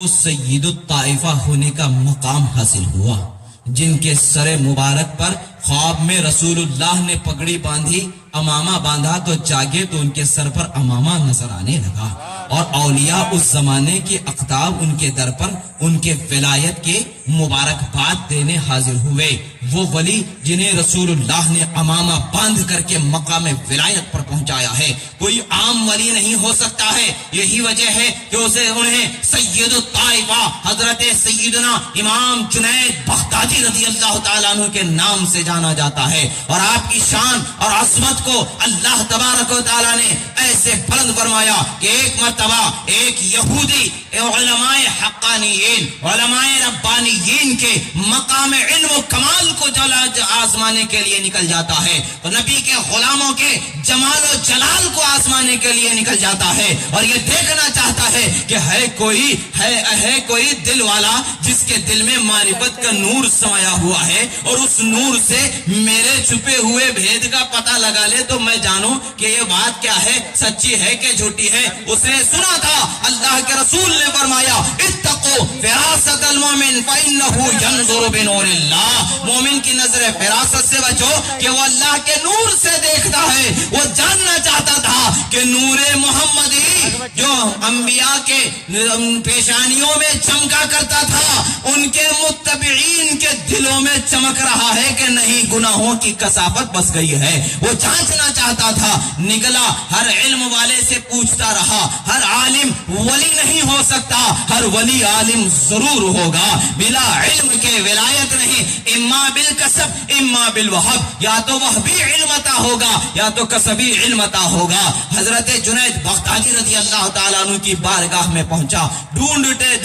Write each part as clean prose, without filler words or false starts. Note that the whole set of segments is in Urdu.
سید الطائفہ ہونے کا مقام حاصل ہوا، جن کے سر مبارک پر خواب میں رسول اللہ نے پگڑی باندھی، امامہ باندھا تو جاگے تو ان کے سر پر امامہ نظر آنے لگا، اور اولیاء اس زمانے کے اقطاب ان کے در پر ان کے ولایت کے مبارکباد دینے حاضر ہوئے۔ وہ ولی جنہیں رسول اللہ نے امامہ باندھ کر کے مقام ولایت پر پہنچایا ہے، کوئی عام ولی نہیں ہو سکتا ہے۔ یہی وجہ ہے کہ انہیں سید الطائفہ حضرت سیدنا امام جنید بغدادی رضی اللہ تعالیٰ عنہ کے نام سے جانا جاتا ہے، اور آپ کی شان اور عظمت کو اللہ تبارک و تعالیٰ نے ایسے بلند فرمایا کہ ایک مرتبہ ایک یہودی علماء حقانیین، علماء ربانیین کے مقام علم و کمال کو آزمانے کے لیے نکل جاتا ہے، اور نبی کے غلاموں کے جمال و جلال کو آزمانے کے لیے نکل جاتا ہے، اور یہ دیکھنا چاہتا ہے کہ ہے کوئی دل والا جس کے دل میں معرفت کا نور سمایا ہوا ہے، اور اس نور سے میرے چھپے ہوئے بھید کا پتہ لگا لے تو میں جانوں کہ یہ بات کیا ہے، سچی ہے کہ جھوٹی ہے۔ اس نے سنا تھا اللہ کے رسول نے فرمایا اتقوا فراست المؤمن فإنه ينظر بنور اللہ، مومن کی نظر فراست سے بچو کہ وہ اللہ کے نور سے دیکھتا ہے۔ وہ جاننا چاہتا تھا کہ نور محمدی جو انبیاء کے پیشانیوں میں چمکا کرتا تھا، ان کے متبعین کے دلوں میں چمک رہا ہے کہ نہیں، گناہوں کی کثافت بس گئی ہے۔ وہ جانچنا چاہتا تھا، نکلا ہر علم والے سے پوچھتا رہا، ہر عالم ولی نہیں ہو سکتا، ہر ولی عالم ضرور ہوگا، بلا علم کے ولایت نہیں، اما بالکسب اما بالوہب، یا تو وہبی علم عطا ہوگا یا تو کسبی علم عطا ہوگا۔ حضرت جنید بغدادی رضی اللہ تعالیٰ عنہ کی بارگاہ میں پہنچا، ڈھونڈتے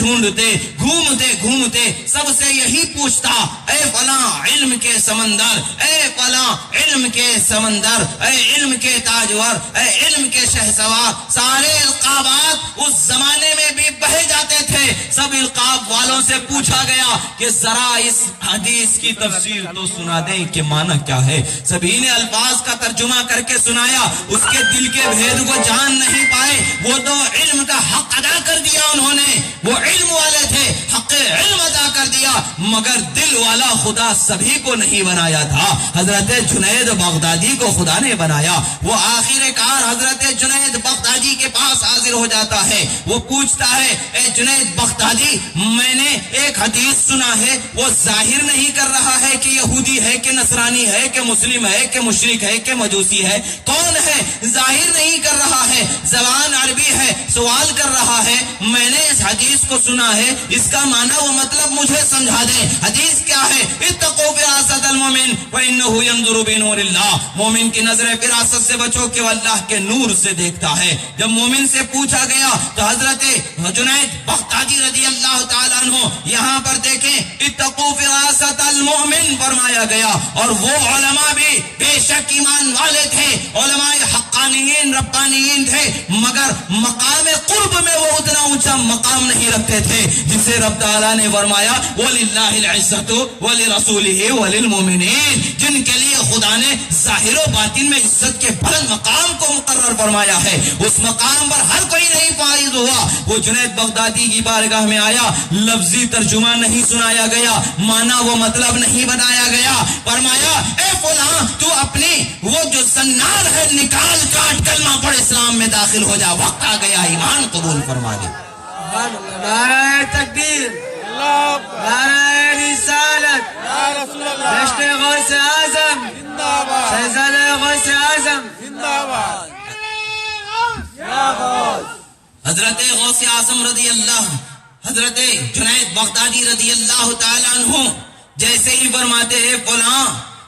گھومتے سب سے یہی پوچھتا، اے فلاں علم کے سمندر، اے فلاں علم کے سمندر، اے علم کے تاجور، اے علم کے شہسوار۔ سارے القابات اس زمانے میں بھی بہے جاتے تھے، سب القاب والوں سے پوچھا گیا کہ ذرا اس حدیث کی تفسیر تو سنا دیں کہ معنی کیا ہے۔ سبھی نے الفاظ کا ترجمہ کر کے سنایا، اس کے دل کے بھید کو جان نہیں پائے۔ وہ تو علم کا حق ادا کر دیا انہوں نے، وہ علم والے تھے، حق علم ادا کر دیا، مگر دل والا خدا سبھی کو نہیں بنایا تھا، حضرت جنید بغدادی کو خدا نے بنایا۔ وہ آخر کار حضرت جنید بغدادی کے پاس حاضر ہو جاتا ہے، وہ پوچھتا ہے، اے جنید بغدادی، میں نے ایک حدیث سنا ہے، وہ ظاہر نہیں کر رہا ہے کہ یہودی ہے کہ نصرانی ہے کہ مسلم ہے کہ مشرک ہے کہ مجوسی ہے، کون ہے، ظاہر نہیں کر رہا ہے، زبان عربی ہے، سوال کر رہا ہے، میں نے اس حدیث کو سنا ہے، اس کا معنی و مطلب مجھے سمجھا دیں، حدیث کیا ہے؟ اتقوا فراست المؤمن فإنه ينظر بنور اللہ، مومن کی نظر فراست سے بچو کہ وہ اللہ کے نور سے دیکھتا ہے۔ جب مومن سے پوچھا گیا تو حضرت جنید بغدادی رضی اللہ تعالیٰ عنہ یہاں پر دیکھیں، اتقوا فراست المؤمن فرمایا گیا، اور وہ علماء بھی بے شک ایمان والے تھے، علماء حقانیین ربانیین تھے، مگر مقام قرب میں وہ اتنا اونچا مقام نہیں رکھتے تھے جسے رب تعالیٰ نے فرمایا وَلِلَّهِ الْعِزَّةُ وَلِرَسُولِهِ وَلِلْمُؤْمِنِينَ، جن کے لیے خدا نے ظاہر و باطن میں عزت کے بلند مقام کو مقرر فرمایا ہے، اس مقام پر ہر کوئی نہیں فائز ہوا۔ وہ جنید بغدادی کی بارگاہ میں آیا، لفظی ترجمہ نہیں سنایا گیا، معنی وہ مطلب نہیں بتایا گیا، فرمایا اے فلاں تو اپنی وہ جو زنار ہے نکال کاٹ کلمہ پڑھ اسلام میں داخل ہو جا، وقت آ گیا ایمان قبول فرما دے۔ نعرہ تکبیر، نعرہ رسالت، دشت غوث اعظم، شہزادہ غوث اعظم، حضرت غوث اعظم رضی اللہ، حضرت جنید بغدادی رضی اللہ تعالیٰ عنہ جیسے ہی فرماتے ہیں فلاں،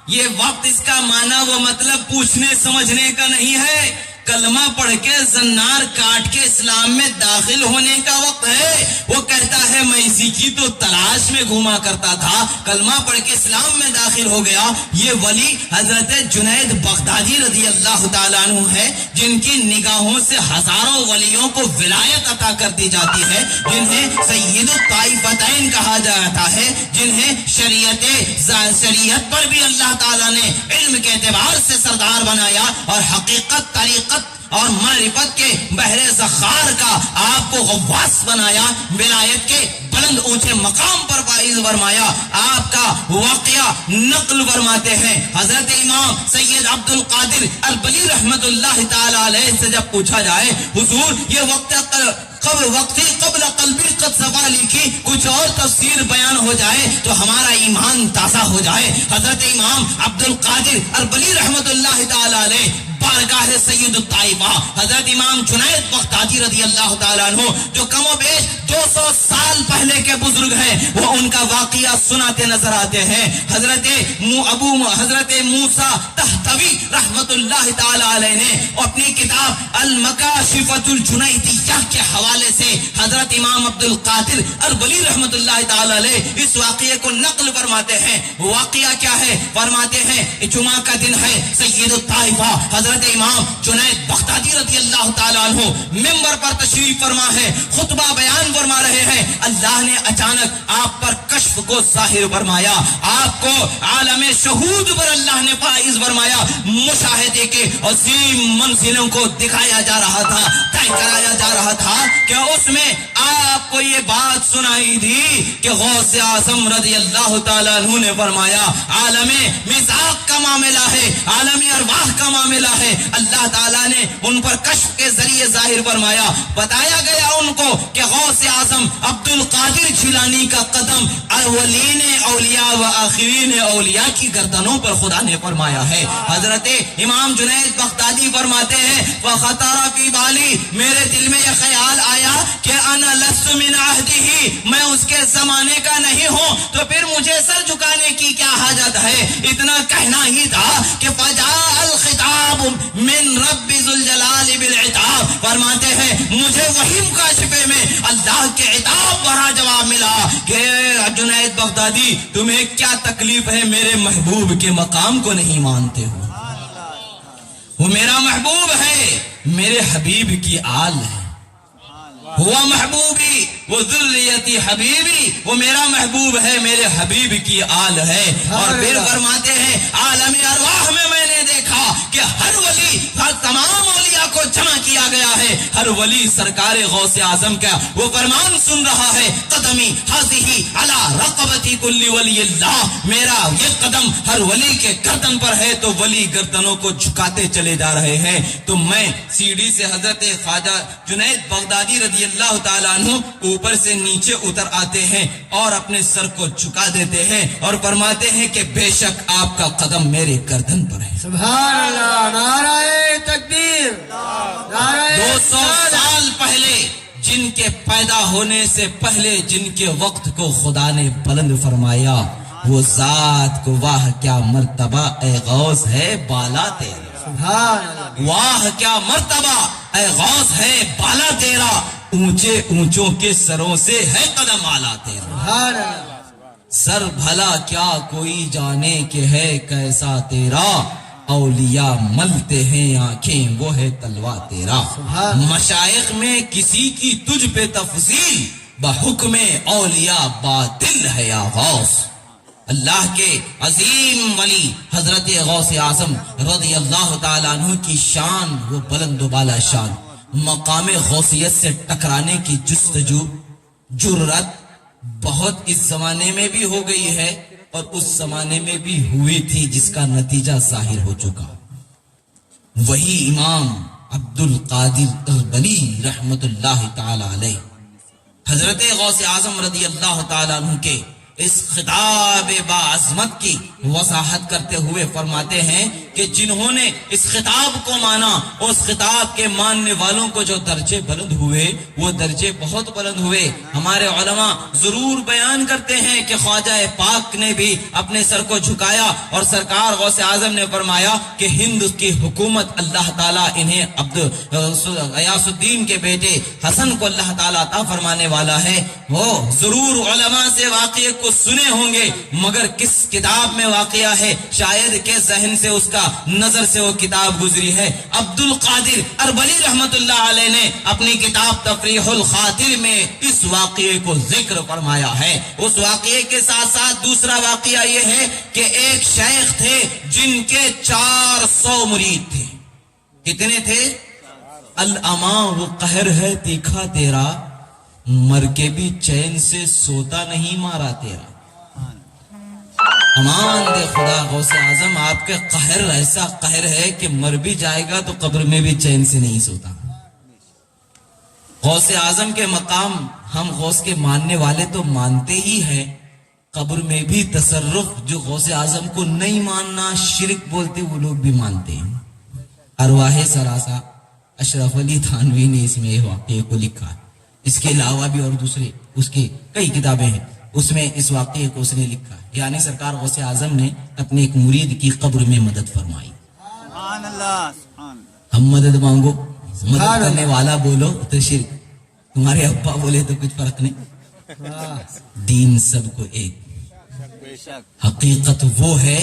یہ وقت اس کا معنی و مطلب پوچھنے سمجھنے کا نہیں ہے، کلمہ پڑھ کے زنار کاٹ کے اسلام میں داخل ہونے کا وقت ہے۔ وہ کہتا ہے میں اسی کی تو تلاش میں گھوما کرتا تھا، کلمہ پڑھ کے اسلام میں داخل ہو گیا۔ یہ ولی حضرت جنید بغدادی رضی اللہ تعالیٰ عنہ ہے، جن کی نگاہوں سے ہزاروں ولیوں کو ولایت عطا کر دی جاتی ہے، جنہیں سید الطائفتین کہا جاتا ہے، جنہیں شریعت پر بھی اللہ تعالیٰ نے علم کے اعتبار سے سردار بنایا، اور حقیقت طریقت اور معرفت کے بحر زخار کا آپ کو غواص بنایا، ولایت کے بلند اونچے مقام پر فائز فرمایا۔ آپ کا واقعہ نقل فرماتے ہیں حضرت امام سید عبد القادر اربلی رحمت اللہ تعالی علیہ سے جب پوچھا جائے حضور یہ وقتی قبل قلبی قد صفا لکھی کچھ اور تفسیر بیان ہو جائے تو ہمارا ایمان تازہ ہو جائے، حضرت امام عبد القادر اربلی رحمت اللہ تعالی علیہ بارگاہ سید الطائفہ حضرت امام جنید بغدادی رضی اللہ تعالیٰ عنہ جو کم و بیش 200 سال پہلے کے بزرگ ہیں، وہ ان کا واقعہ سناتے نظر آتے ہیں۔ حضرت موسیٰ تحتوی رحمت اللہ تعالیٰ علیہ نے اپنی کتاب المکاشفۃ الجنیدیہ کے حوالے سے حضرت امام عبد القادر اربلی رحمت اللہ تعالیٰ علیہ اس واقعے کو نقل فرماتے ہیں۔ واقعہ کیا ہے؟ فرماتے ہیں جمعہ کا دن ہے، سید الطائفہ حضرت امام جنید بغدادی رضی اللہ تعالیٰ عنہ ممبر پر تشریف فرما ہے، خطبہ بیان فرما رہے ہیں، اللہ نے اچانک آپ پر کشف کو ظاہر فرمایا، آپ کو عالم شہود پر اللہ نے فائز فرمایا، مشاہدے کے عظیم منزلوں کو دکھایا جا رہا تھا، طے کرایا جا رہا تھا کہ اس میں آپ کو یہ بات سنائی تھی کہ غوث اعظم رضی اللہ تعالیٰ عنہ نے فرمایا عالم مزاق کا معاملہ ہے، عالم ارواح کا معاملہ ہے، اللہ تعالیٰ نے ان پر کشف کے ذریعے ظاہر فرمایا، بتایا گیا ان کو کہ غوث اعظم عبد القادر جیلانی کا قدم اولین اولیاء و آخرین اولیاء کی گردنوں پر خدا نے فرمایا ہے۔ حضرت امام جنید بغدادی فرماتے ہیں وَخَطَرَ فِي بَالِي، میرے دل میں یہ خیال آیا کہ انا لست من عہدہ، میں اس کے زمانے کا نہیں ہوں تو پھر مجھے سر جھکانے کی کیا حاجت ہے، اتنا کہنا ہی تھا کہ فَجَاءَ الْخِطَابُ من رب ذوالجلال بالعتاب، فرماتے ہیں مجھے وحی مکاشفے میں اللہ کے عتاب بھرا جواب ملا کہ جنید بغدادی تمہیں کیا تکلیف ہے، میرے محبوب کے مقام کو نہیں مانتے ہو، وہ میرا محبوب ہے، میرے حبیب کی آل ہے، ہوا محبوبی وہ ذریتی حبیبی، وہ میرا محبوب ہے، میرے حبیب کی آل ہے۔ اور پھر فرماتے ہیں عالم ارواح میں میں نے دیکھا کہ ہر ولی، ہر تمام اولیاء کو جمع کیا گیا ہے، ہر ولی سرکار غوث اعظم کا وہ فرمان سن رہا ہے قدمی حاضی علی رقبتی کل ولی اللہ، میرا یہ قدم ہر ولی کے گردن پر ہے تو ولی گردنوں کو جھکاتے چلے جا رہے ہیں۔ تو میں سیڑھی سے حضرت خواجہ جنید بغدادی رضی اللہ تعالیٰ عنہ اوپر سے نیچے اتر آتے ہیں اور اپنے سر کو جھکا دیتے ہیں اور فرماتے ہیں کہ بے شک آپ کا قدم میرے گردن پر ہے۔ سبحان اللہ، نعرہ تکبیر، نعرہ 200 سال پہلے جن کے پیدا ہونے سے پہلے جن کے وقت کو خدا نے بلند فرمایا، وہ ذات کو واہ کیا مرتبہ اے غوث ہے بالا تیرا، سبحان اللہ، واہ کیا مرتبہ اے غوث ہے بالا تیرا، اونچے اونچوں کے سروں سے ہے قدم آلا تیرا، سبحان اللہ، سر بھلا کیا کوئی جانے کہ ہے کیسا تیرا، اولیاء ملتے ہیں آنکھیں وہ ہے تلوا تیرا، مشائخ میں کسی کی تجھ پہ تفضیل بحکم اولیاء باطل ہے یا غوث۔ اللہ کے عظیم ولی حضرت غوث اعظم رضی اللہ تعالیٰ عنہ کی شان وہ بلند و بالا شان، مقام غوثیت سے ٹکرانے کی جستجو جرت بہت اس زمانے میں بھی ہو گئی ہے اور اس زمانے میں بھی ہوئی تھی جس کا نتیجہ ظاہر ہو چکا۔ وہی امام عبد القادر اربلی رحمت اللہ تعالی علیہ حضرت غوث اعظم رضی اللہ تعالیٰ عنہ کے اس خطاب باعظمت کی وضاحت کرتے ہوئے فرماتے ہیں کہ جنہوں نے اس خطاب کو مانا، اس خطاب کے ماننے والوں کو جو درجے بلند ہوئے وہ درجے بہت بلند ہوئے۔ ہمارے علماء ضرور بیان کرتے ہیں کہ خواجہ پاک نے بھی اپنے سر کو جھکایا اور سرکار غوث اعظم نے فرمایا کہ ہند کی حکومت اللہ تعالیٰ انہیں غیاث الدین کے بیٹے حسن کو اللہ تعالیٰ عطا فرمانے والا ہے۔ وہ ضرور علماء سے واقعے کو سنے ہوں گے مگر کس کتاب میں واقعہ ہے شاید کے ذہن سے اس کا نظر سے وہ کتاب گزری ہے۔ عبد القادر اربلی رحمت اللہ علیہ نے اپنی کتاب تفریح الخاطر میں اس واقعے کو ذکر فرمایا ہے۔ اس واقعے کے ساتھ ساتھ دوسرا واقعہ یہ ہے کہ ایک شیخ تھے جن کے 400 مرید تھے۔ کتنے تھے؟ الاما وہ قہر ہے تیکھا تیرا، مر کے بھی چین سے سوتا نہیں مارا تیرا۔ امان دے خدا غوث اعظم، آپ کے قہر ایسا قہر ہے کہ مر بھی جائے گا تو قبر میں بھی چین سے نہیں سوتا۔ غوث اعظم کے مقام ہم غوث کے ماننے والے تو مانتے ہی ہیں، قبر میں بھی تصرف جو غوث اعظم کو نہیں ماننا شرک بولتے وہ لوگ بھی مانتے ہیں۔ ارواح سراسا اشرف علی تھانوی نے اس میں یہ واقعے کو لکھا ہے، اس کے علاوہ بھی اور دوسرے اس کے کئی کتابیں ہیں، اس میں اس واقعے کو اس نے لکھا ہے۔ یعنی سرکار غوث اعظم نے اپنے ایک مرید کی قبر میں مدد فرمائی۔ سبحان اللہ، سبحان اللہ۔ ہم مدد مانگو، مدد کرنے والا بولو تو شرک، تمہارے ابا بولے تو کچھ فرق نہیں، دین سب کو ایک۔ بے شک، حقیقت وہ ہے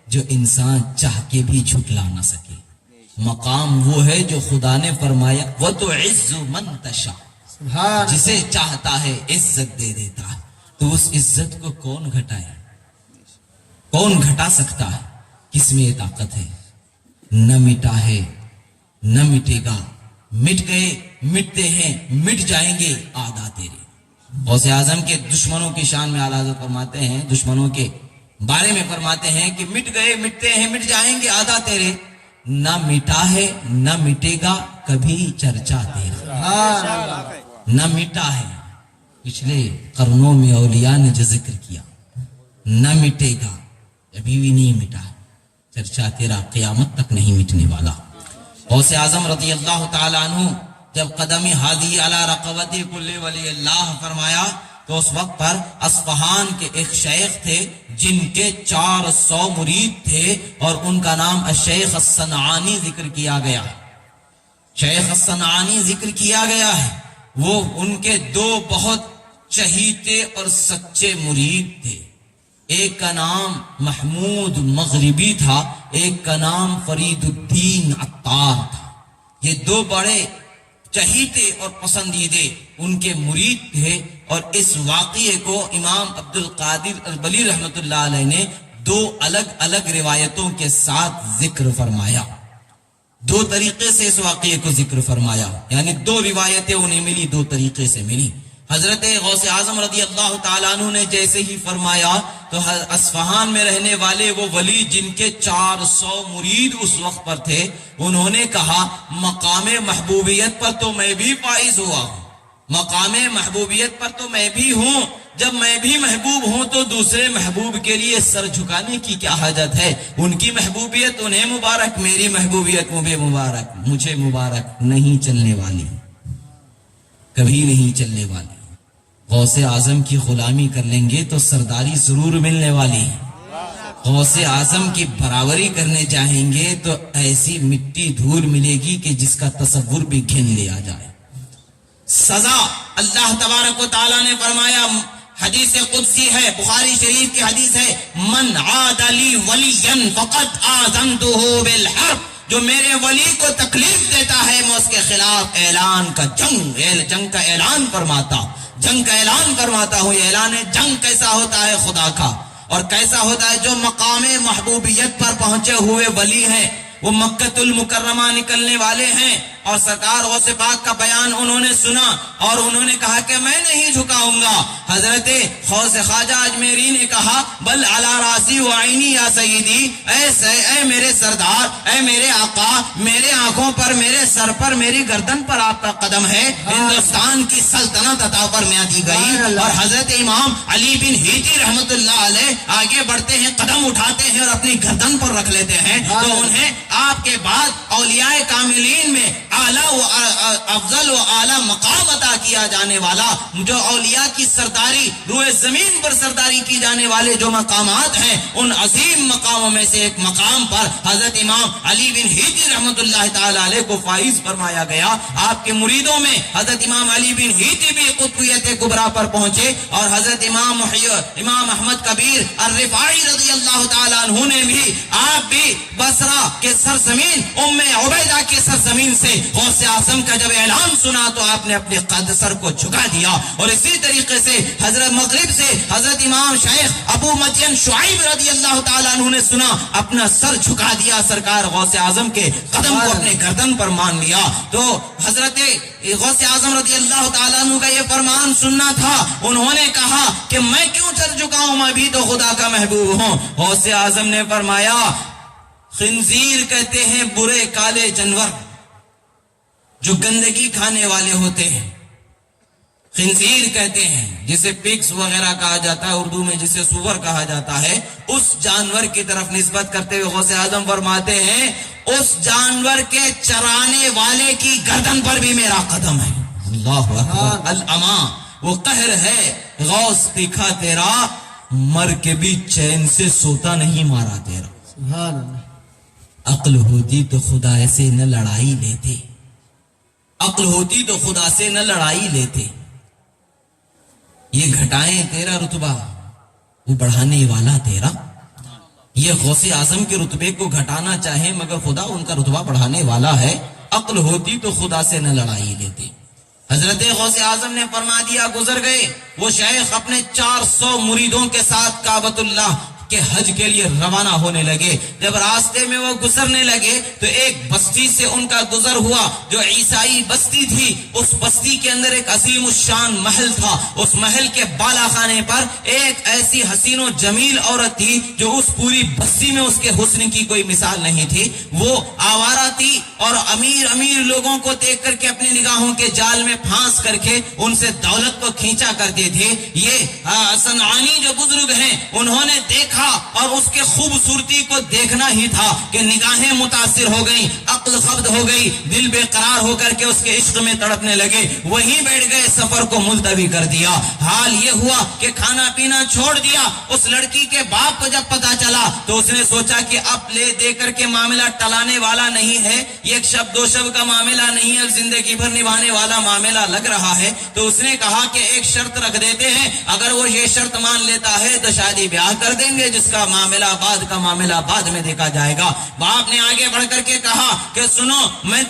جو انسان چاہ کے بھی جھٹلا نہ سکے، مقام وہ ہے جو خدا نے فرمایا وَتُعِزُّ مَن تَشَاءُ، سبحان جسے چاہتا ہے عزت دے دیتا ہے۔ تو اس عزت کو کون گھٹائے، کون گھٹا سکتا ہے؟ کس میں یہ طاقت ہے؟ نہ مٹا ہے نہ مٹے گا، مٹ گئے مٹتے ہیں مٹ جائیں گے آدھا تیرے۔ غوث اعظم کے دشمنوں کی شان میں اعلیٰ حضرت فرماتے ہیں، دشمنوں کے بارے میں فرماتے ہیں کہ مٹ گئے مٹتے ہیں مٹ جائیں گے آدھا تیرے، نہ مٹا ہے نہ مٹے گا کبھی چرچا تیرا۔ نہ مٹا ہے، پچھلے قرنوں میں اولیاء نے جو ذکر کیا، نہ مٹے گا، ابھی بھی نہیں مٹا، چرچا تیرا قیامت تک نہیں مٹنے والا۔ غوث اعظم رضی اللہ تعالی عنہ جب قدمی ہادی علی رقبتی کل ولی اللہ فرمایا تو اس وقت پر اصفہان کے ایک شیخ تھے جن کے 400 مرید تھے، اور ان کا نام الشیخ الصنعانی ذکر کیا گیا۔ شیخ الصنعانی ذکر کیا گیا ہے، وہ ان کے دو بہت چہیتے اور سچے مرید تھے، ایک کا نام محمود مغربی تھا، ایک کا نام فرید الدین عطار تھا۔ یہ دو بڑے چہیتے اور پسندیدے ان کے مرید تھے، اور اس واقعے کو امام عبد القادر البلی رحمۃ اللہ علیہ نے دو الگ الگ روایتوں کے ساتھ ذکر فرمایا، دو طریقے سے اس واقعے کو ذکر فرمایا، یعنی دو روایتیں انہیں ملی، دو طریقے سے ملی۔ حضرت غوث اعظم رضی اللہ تعالیٰ عنہ نے جیسے ہی فرمایا تو اصفہان میں رہنے والے وہ ولی جن کے 400 مرید اس وقت پر تھے، انہوں نے کہا مقام محبوبیت پر تو میں بھی فائز ہوا ہوں، مقام محبوبیت پر تو میں بھی ہوں، جب میں بھی محبوب ہوں تو دوسرے محبوب کے لیے سر جھکانے کی کیا حاجت ہے؟ ان کی محبوبیت انہیں مبارک، میری محبوبیت مجھے مبارک نہیں چلنے والی، کبھی نہیں چلنے والی۔ غوث اعظم کی غلامی کر لیں گے تو سرداری ضرور ملنے والی ہے، غوث اعظم کی برابری کرنے چاہیں گے تو ایسی مٹی دھول ملے گی کہ جس کا تصور بھی گھن لیا جائے۔ سزا اللہ تبارک و تعالیٰ نے فرمایا، حدیث قدسی ہے، بخاری شریف کی حدیث ہے، من عاد لی ولیا فقد آذنتہ بالحرب، جو میرے ولی کو تکلیف دیتا ہے میں اس کے خلاف جنگ کا اعلان فرماتا ہوں۔ یہ اعلان جنگ کیسا ہوتا ہے خدا کا، اور کیسا ہوتا ہے؟ جو مقام محبوبیت پر پہنچے ہوئے ولی ہیں، وہ مکۃ المکرمہ نکلنے والے ہیں، اور سرکار غوث پاک کا بیان انہوں نے سنا اور انہوں نے کہا کہ میں نہیں جھکاؤں گا۔ حضرت غوث خواجہ اجمیری نے کہا بل علی راسی و عینی یا سیدی، اے میرے سردار، اے میرے آقا، میرے آنکھوں پر، میرے سر پر، میری گردن پر آپ کا قدم ہے۔ ہندوستان کی سلطنت عطا فرما دی گئی، اور حضرت امام علی بن ہیتی رحمت اللہ علیہ آگے بڑھتے ہیں، قدم اٹھاتے ہیں اور اپنی گردن پر رکھ لیتے ہیں، تو انہیں آپ کے بعد اولیاء کاملین میں اعلیٰ و افضل و اعلیٰ مقام عطا کیا جانے والا، جو اولیاء کی سرداری، روئے زمین پر سرداری کی جانے والے جو مقامات ہیں، ان عظیم مقاموں میں سے ایک مقام پر حضرت امام علی بن ہیتی رحمت اللہ تعالی علیہ کو فائز فرمایا گیا۔ آپ کے مریدوں میں حضرت امام علی بن ہیتی بھی قطبیت کبریٰ پر پہنچے، اور حضرت امام احمد کبیر الرفاعی رضی اللہ تعالی عنہ نے بھی، آپ بھی بصرہ کے سرزمین ام عبیدہ کے سرزمین سے غوث اعظم کا جب اعلان سنا تو آپ نے اپنے قد سر کو جھکا دیا. اور اسی طریقے سے حضرت مغرب سے حضرت امام شیخ ابو مدین شعیب رضی اللہ تعالیٰ عنہ نے سنا, اپنا سر جھکا دیا, سرکار غوث اعظم کے قدم کو اپنے گردن پر مان لیا. تو حضرت غوث اعظم رضی اللہ تعالیٰ عنہ کا یہ فرمان سننا تھا. انہوں نے کہا کہ میں کیوں سر جھکاؤں, میں بھی تو خدا کا محبوب ہوں. غوث اعظم نے فرمایا خنزیر کہتے ہیں برے کالے جانور جو گندگی کھانے والے ہوتے ہیں, خنزیر کہتے ہیں جسے پگز وغیرہ کہا جاتا ہے, اردو میں جسے سور کہا جاتا ہے. اس جانور کی طرف نسبت کرتے ہوئے غوث اعظم فرماتے ہیں اس جانور کے چرانے والے کی گردن پر بھی میرا قدم ہے. اللہ اکبر. الاما وہ قہر ہے غوث دکھا تیرا, مر کے بھی چین سے سوتا نہیں مارا تیرا. سبحان اللہ. عقل ہوتی تو خدا سے نہ لڑائی لیتے, عقل ہوتی تو خدا سے نہ لڑائی لیتے. یہ گھٹائیں تیرا رتبہ, وہ بڑھانے والا تیرا. یہ غوث اعظم کے رتبے کو گھٹانا چاہے مگر خدا ان کا رتبہ بڑھانے والا ہے. عقل ہوتی تو خدا سے نہ لڑائی لیتے. حضرت غوث اعظم نے فرما دیا گزر گئے. وہ شیخ اپنے 400 مریدوں کے ساتھ کعبۃ اللہ کہ حج کے لیے روانہ ہونے لگے. جب راستے میں وہ گزرنے لگے تو ایک بستی سے ان کا گزر ہوا جو عیسائی بستی تھی. اس بستی کے اندر ایک عظیم الشان محل تھا. اس محل کے بالا خانے پر ایک ایسی حسین و جمیل عورت تھی جو اس پوری بستی میں اس کے حسن کی کوئی مثال نہیں تھی. وہ آوارہ تھی اور امیر لوگوں کو دیکھ کر کے اپنی نگاہوں کے جال میں پھانس کر کے ان سے دولت کو کھینچا کرتے تھے. یہ صنعانی جو بزرگ ہیں انہوں نے دیکھا اور اس کے خوبصورتی کو دیکھنا ہی تھا کہ نگاہیں متاثر ہو گئیں, عقل خبد ہو گئی, دل بے قرار ہو کر کے اس کے عشق میں تڑپنے لگے. وہیں بیٹھ گئے, سفر کو ملتوی کر دیا. حال یہ ہوا کہ کھانا پینا چھوڑ دیا. اس لڑکی کے باپ کو جب پتا چلا تو اس نے سوچا کہ اب لے دے کر کے معاملہ ٹلانے والا نہیں ہے, یہ ایک شب دو شب کا معاملہ نہیں ہے, زندگی بھر نبھانے والا معاملہ لگ رہا ہے. تو اس نے کہا کہ ایک شرط رکھ دیتے ہیں, اگر وہ یہ شرط مان لیتا ہے تو شادی بیاہ کر دیں گے, جس کا معاملہ بعد میں دیکھا جائے گا. باپ نے آگے بڑھ کر کے کہا کہ سنو, میں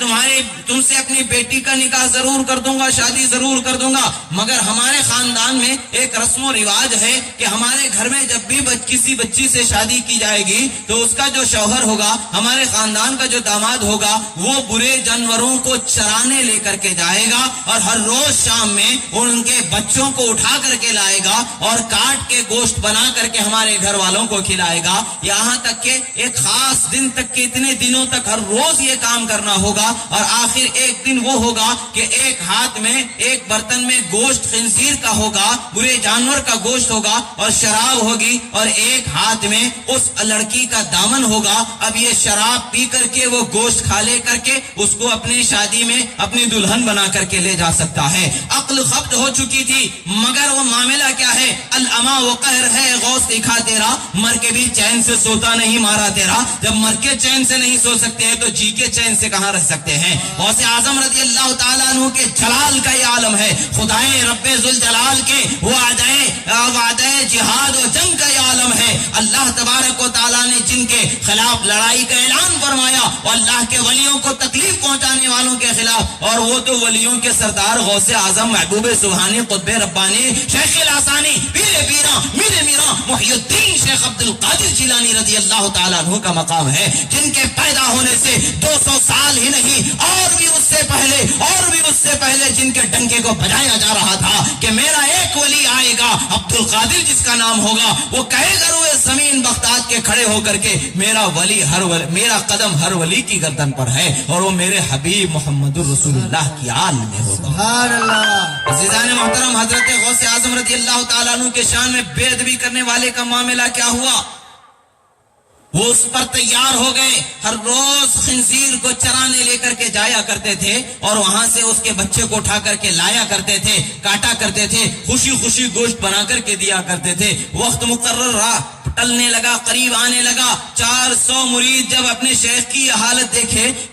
تم سے اپنی بیٹی کا نکاح ضرور کر دوں گا, شادی ضرور کر دوں گا, مگر ہمارے خاندان میں ایک رسم و رواج ہے کہ ہمارے گھر میں جب بھی کسی بچی سے شادی کی جائے گی تو اس کا جو شوہر ہوگا, ہمارے خاندان کا جو داماد ہوگا, وہ برے جانوروں کو چرانے لے کر کے جائے گا اور ہر روز شام میں ان کے بچوں کو اٹھا کر کے لائے گا اور کاٹ کے گوشت بنا کر کے ہمارے گھر والوں کو کھلائے گا. یہاں تک کہ ایک خاص دن تک کے اتنے دنوں تک ہر روز یہ کام کرنا ہوگا اور آخر ایک دن وہ ہوگا کہ ایک ہاتھ میں ایک برتن میں گوشت خنزیر کا ہوگا, برے جانور کا گوشت ہوگا اور شراب ہوگی, اور ایک ہاتھ میں اس لڑکی کا دامن ہوگا. اب یہ شراب پی کر کے وہ گوشت کھا لے کر کے اس کو اپنی شادی میں اپنی دلہن بنا کر کے لے جا سکتا ہے. عقل خبت ہو چکی تھی مگر وہ معاملہ کیا ہے, الاما وہ قہر ہے غوث دکھا تیرا, مر کے بھی چین سے سوتا نہیں مارا تیرا. جب مر کے چین سے نہیں سو سکتے ہیں تو جی کے چین سے کہاں رہ سکتے ہیں. غوث اعظم رضی اللہ تعالیٰ عنہ کے جلال کا یہ عالم ہے, خدائے رب ذوالجلال کے وعدہ جہاد و جنگ کا یہ عالم ہے. اللہ تبارک و تعالیٰ نے جن کے خلاف لڑائی کا اعلان فرمایا اور اللہ کے ولیوں کو تکلیف پہنچانے والوں کے خلاف, اور وہ تو ولیوں کے سردار غوث اعظم محبوب سبحانی قطب ربانی شیخ الاسانی پیر پیرا میر میرا محی الدین شیخ عبد القادر جیلانی رضی اللہ تعالیٰ عنہ کا مقام ہے, جن کے پیدا ہونے سے 200 سال ہی نہیں اور بھی اس سے پہلے جن کے ڈنکے کو بجایا جا رہا تھا کہ میرا ایک ولی آئے گا عبد القادر جس کا نام ہوگا, وہ کہے گا روئے زمین بغداد کے کھڑے ہو کر کے میرا قدم ہر ولی کی گردن پر ہے اور وہ میرے حبیب محمد الرسول اللہ کی آل میں ہوگا. سبحان اللہ. عزیزان محترم, حضرت غوث اعظم رضی اللہ تعالیٰ عنہ کے شان میں بے ادبی کرنے والے کا معاملہ کیا ہوا, وہ اس پر تیار ہو گئے. ہر روز خنزیر کو چرانے لے کر کے جایا کرتے تھے اور وہاں سے اس کے بچے کو اٹھا کر کے لایا کرتے تھے, کاٹا کرتے تھے, خوشی خوشی گوشت بنا کر کے دیا کرتے تھے. وقت مقرر رہا, ٹلنے لگا, قریب آنے لگا. 400 مرید جب اپنے شیخ کی حالت دیکھے